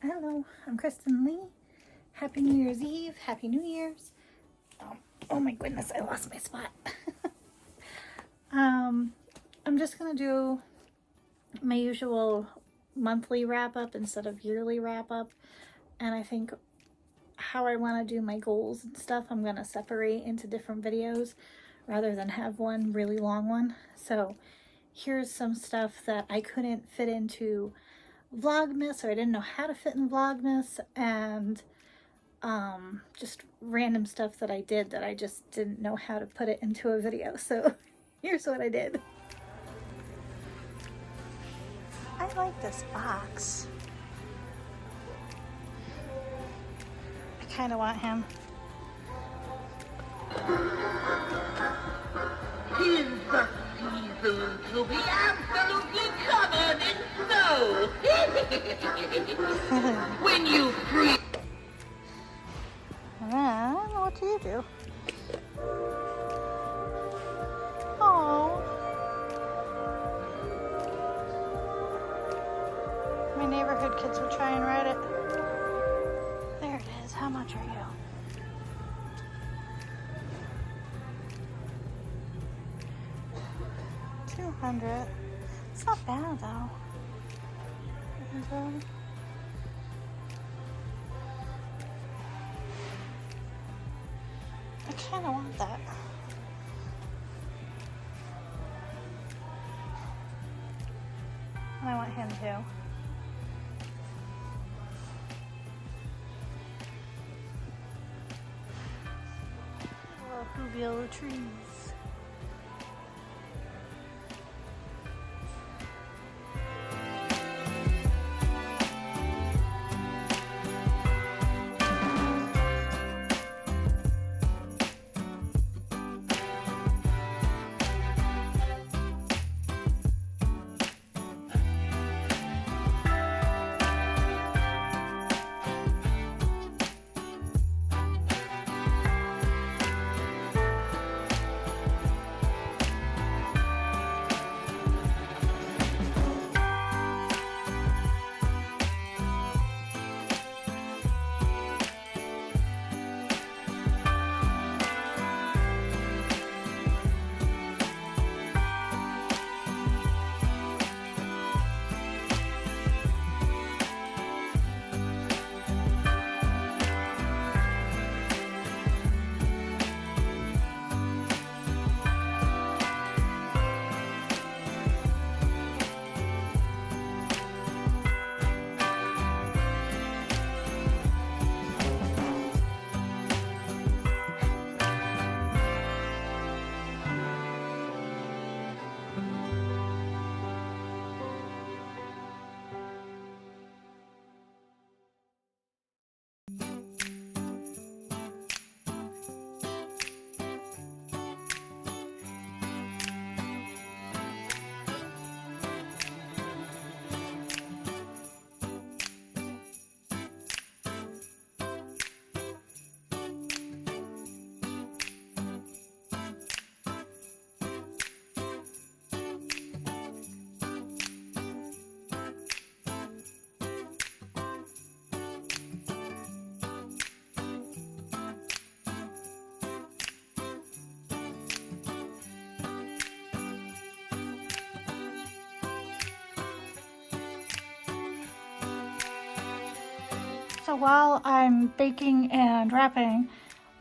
Hello, I'm Kristen Lee. Happy New Year's Eve. Happy New Year's. Oh my goodness, I lost my spot. I'm just going to do my usual monthly wrap up instead of yearly wrap up. And I think how I want to do my goals and stuff, I'm going to separate into different videos rather than have one really long one. So here's some stuff that I couldn't fit into Vlogmas, or I didn't know how to fit in Vlogmas, and just random stuff that I did that I just didn't know how to put it into a video. So here's what I did. I like this box. I kind of want him. Tis the season to be absolutely covered in snow. When you freeze. I don't know what to do. Oh. My neighborhood kids would try and ride it. There it is. How much are you? $200. It's not bad though. And, I kind of want that. And I want him too. Alluvial trees. So while I'm baking and wrapping,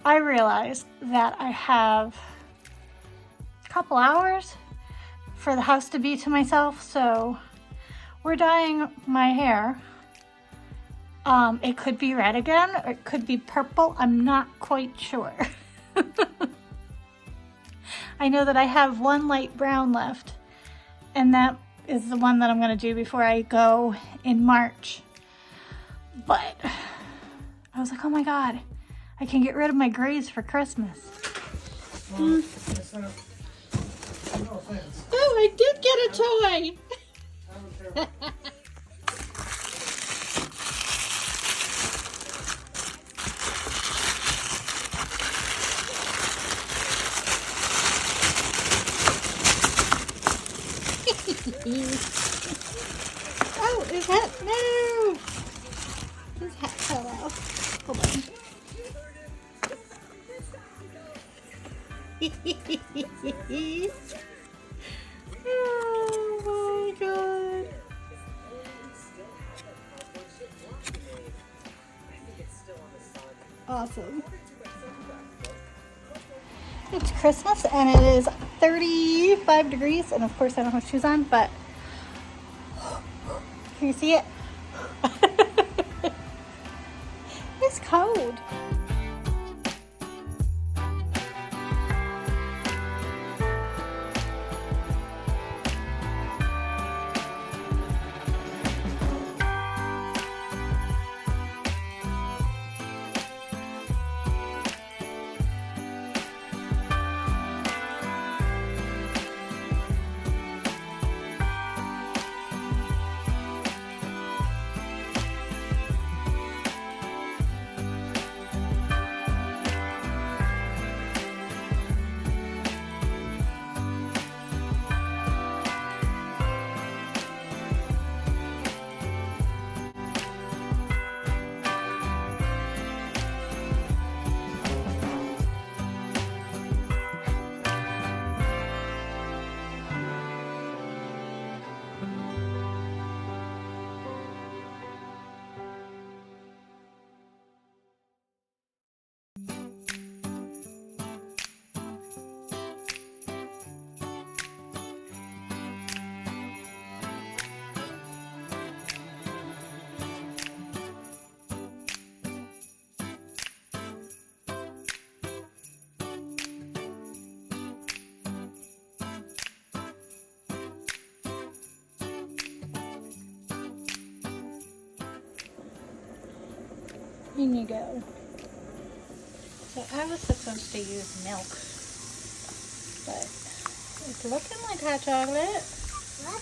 I realized that I have a couple hours for the house to be to myself. So we're dyeing my hair. It could be red again, or it could be purple. I'm not quite sure. I know that I have one light brown left, and that is the one that I'm going to do before I go in March. But I was like, oh my God, I can get rid of my grays for Christmas. Well, no offense. Oh, I did get a toy. I don't care. Oh, is that? No! awesome. It's Christmas and it is 35 degrees, and of course I don't have shoes on, but can you see it? It's cold. In you go. So I was supposed to use milk, but it's looking like hot chocolate. What?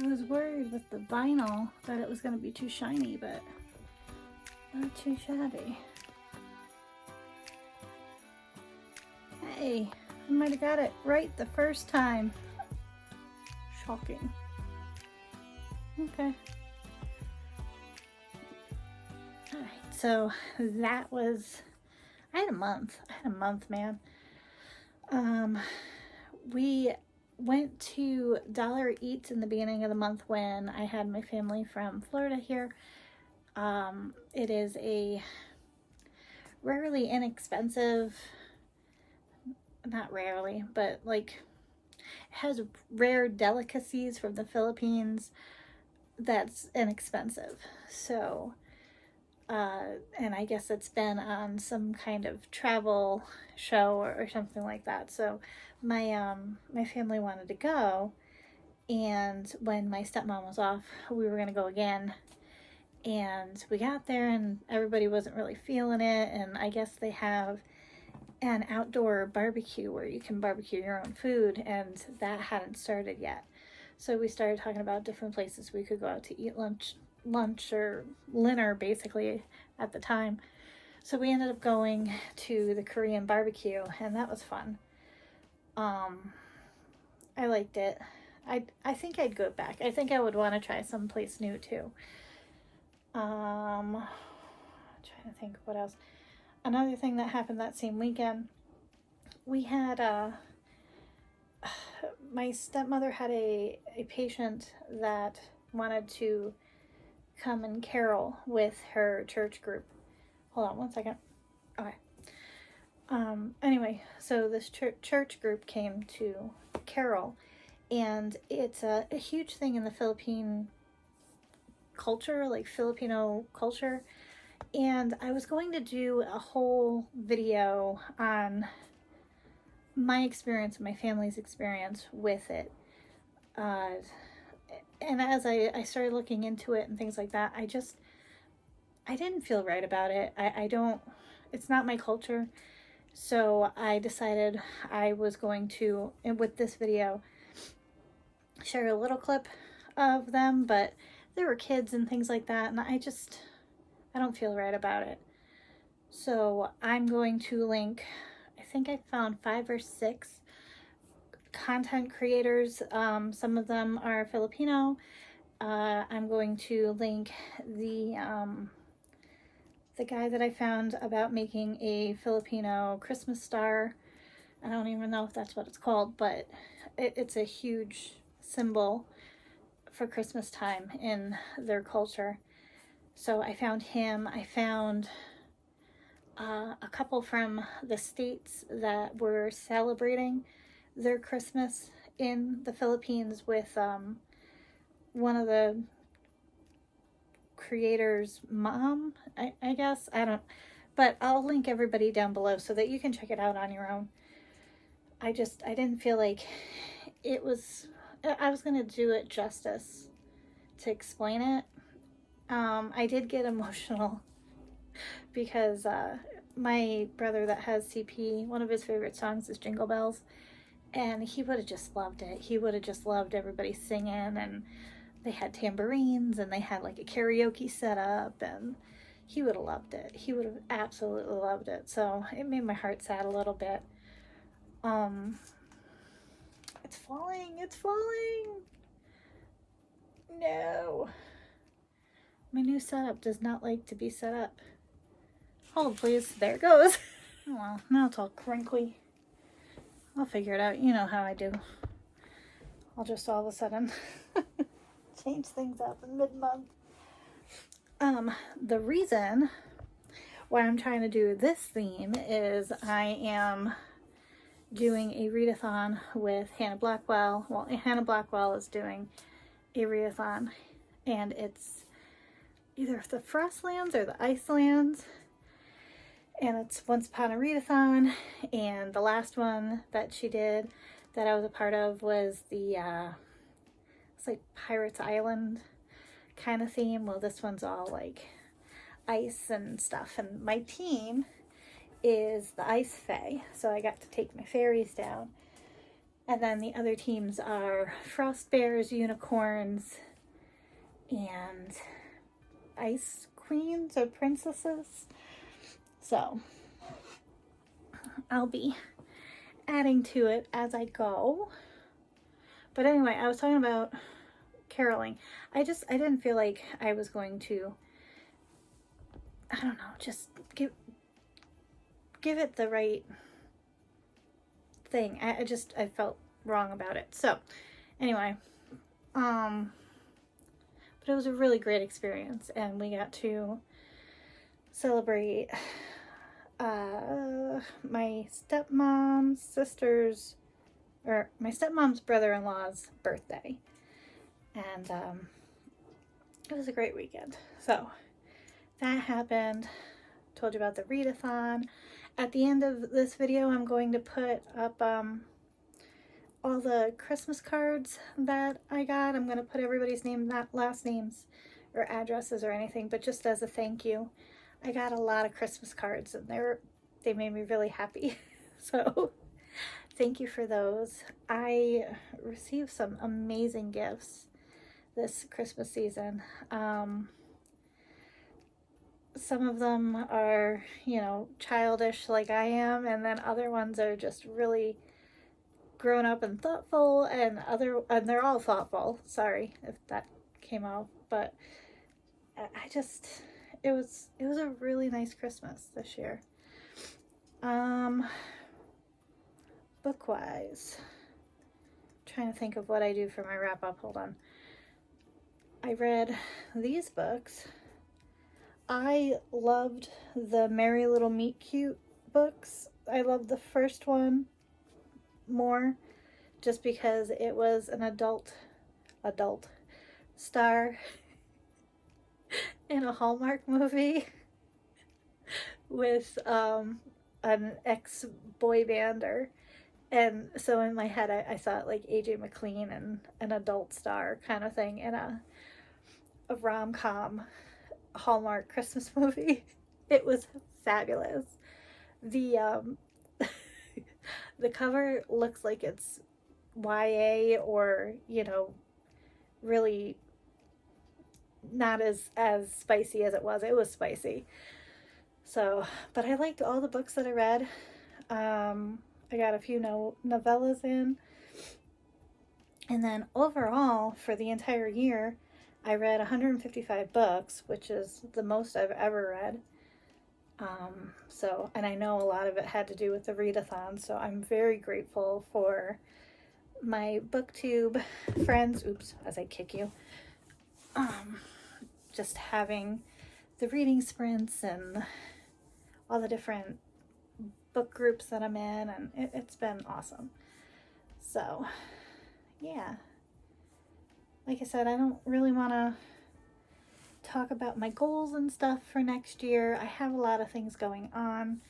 I was worried with the vinyl that it was going to be too shiny, but not too shabby. Hey, I might have got it right the first time. Shocking. Okay. Alright, so that was, I had a month, man. We went to Dollar Eats in the beginning of the month when I had my family from Florida here. It is a rarely inexpensive, not rarely, but like, it has rare delicacies from the Philippines that's inexpensive. So, and I guess it's been on some kind of travel show or something like that. So my my family wanted to go, and when my stepmom was off, we were gonna go again. And we got there and everybody wasn't really feeling it, and I guess they have an outdoor barbecue where you can barbecue your own food, and that hadn't started yet. So we started talking about different places we could go out to eat lunch or dinner basically at the time. So we ended up going to the Korean barbecue, and that was fun. I liked it. I think I'd go back. I think I would want to try someplace new too. Trying to think what else. Another thing that happened that same weekend, we had my stepmother had a patient that wanted to come and carol with her church group. Hold on one second. Okay. Anyway, so this church group came to carol, and it's a huge thing in the Philippine culture, like Filipino culture. And I was going to do a whole video on my experience, my family's experience with it. And as I started looking into it and things like that, I didn't feel right about it. It's not my culture. So I decided I was going to, and with this video, share a little clip of them, but there were kids and things like that, and I don't feel right about it. So I'm going to link, I think I found 5 or 6 content creators. Some of them are Filipino. I'm going to link the guy that I found about making a Filipino Christmas star. I don't even know if that's what it's called, but it's a huge symbol for Christmas time in their culture. So I found him. I found a couple from the States that were celebrating their Christmas in the Philippines with one of the creator's mom, I guess. I don't, but I'll link everybody down below so that you can check it out on your own. I didn't feel like it was, I was going to do it justice to explain it. I did get emotional because my brother that has CP, one of his favorite songs is Jingle Bells, and he would have just loved it. He would have just loved everybody singing, and they had tambourines and they had like a karaoke set up, and he would have loved it. He would have absolutely loved it. So it made my heart sad a little bit. It's falling. It's falling. No. My new setup does not like to be set up. Hold, please. There it goes. Oh, well, now it's all crinkly. I'll figure it out. You know how I do. I'll just all of a sudden change things up in mid-month. The reason why I'm trying to do this theme is I am doing a readathon with Hannah Blackwell. Well, Hannah Blackwell is doing a readathon, and it's either the Frostlands or the Icelands, and it's Once Upon a Readathon, and the last one that she did that I was a part of was the it's like Pirates Island kind of theme. Well, this one's all like ice and stuff, and my team is the Ice Fae, so I got to take my fairies down. And then the other teams are Frost Bears, Unicorns, and Ice Queens or Princesses. So I'll be adding to it as I go. But anyway, I was talking about caroling. I didn't feel like I was going to, I don't know, just give it the right thing. I felt wrong about it. So anyway, but it was a really great experience, and we got to celebrate my stepmom's sister's, or my stepmom's brother-in-law's birthday, and it was a great weekend. So that happened. Told you about the readathon. At the end of this video, I'm going to put up all the Christmas cards that I got. I'm going to put everybody's name, not last names or addresses or anything, but just as a thank you. I got a lot of Christmas cards, and they made me really happy. So thank you for those. I received some amazing gifts this Christmas season. Some of them are, you know, childish like I am, and then other ones are just really grown up and thoughtful, and they're all thoughtful. Sorry if that came out, but it was a really nice Christmas this year. Book-wise, trying to think of what I do for my wrap-up. Hold on. I read these books. I loved the Merry Little Meet Cute books. I loved the first one more just because it was an adult star in a Hallmark movie with an ex-boy bander. And so in my head, I saw it like AJ McLean and an adult star kind of thing in a rom-com Hallmark Christmas movie. It was fabulous. The the cover looks like it's YA, or, you know, really not as spicy as it was. It was spicy. So, but I liked all the books that I read. I got a few novellas in. And then overall, for the entire year, I read 155 books, which is the most I've ever read. And I know a lot of it had to do with the readathon, so I'm very grateful for my booktube friends. Oops, as I kick you. Just having the reading sprints and all the different book groups that I'm in, and it's been awesome. So, yeah. Like I said, I don't really want to talk about my goals and stuff for next year. I have a lot of things going on.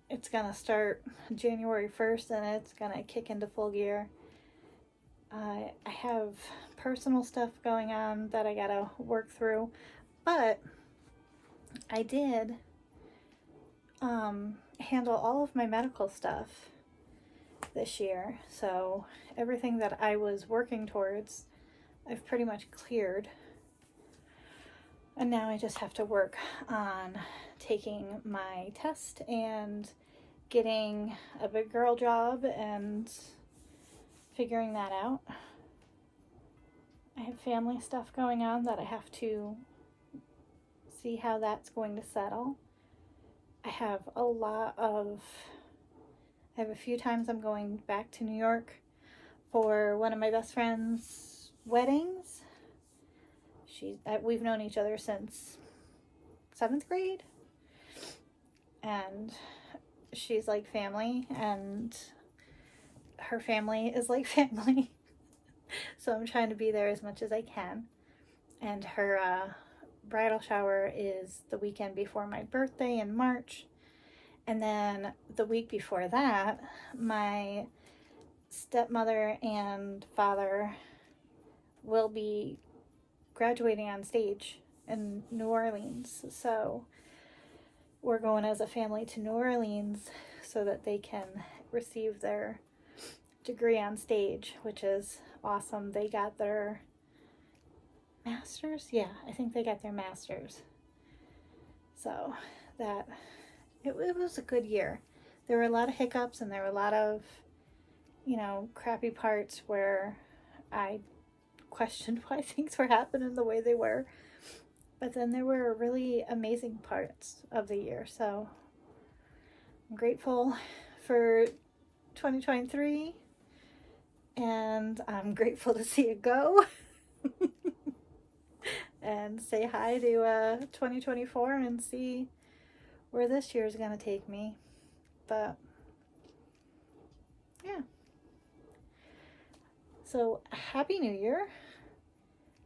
It's gonna start January 1st and it's gonna kick into full gear. I have personal stuff going on that I gotta work through, but I did handle all of my medical stuff this year, so everything that I was working towards I've pretty much cleared, and now I just have to work on taking my test and getting a big girl job and figuring that out. I have family stuff going on that I have to see how that's going to settle. I have a few times I'm going back to New York for one of my best friend's weddings. We've known each other since 7th grade, and she's like family, and her family is like family. So I'm trying to be there as much as I can. And her bridal shower is the weekend before my birthday in March. And then the week before that, my stepmother and father will be graduating on stage in New Orleans. So we're going as a family to New Orleans so that they can receive their degree on stage, which is awesome. They got their master's. Yeah, I think they got their master's. So that it was a good year. There were a lot of hiccups and there were a lot of, crappy parts where I questioned why things were happening the way they were. But then there were really amazing parts of the year. So I'm grateful for 2023, and I'm grateful to see it go. And say hi to 2024 and see where this year is going to take me. But yeah. So Happy New Year.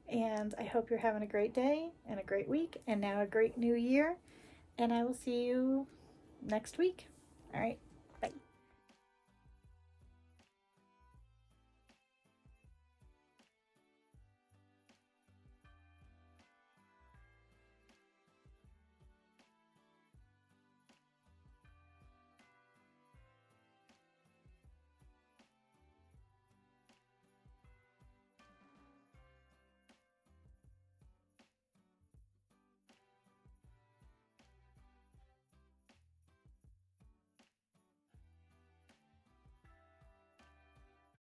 And I hope you're having a great day and a great week and now a great new year. And I will see you next week. All right.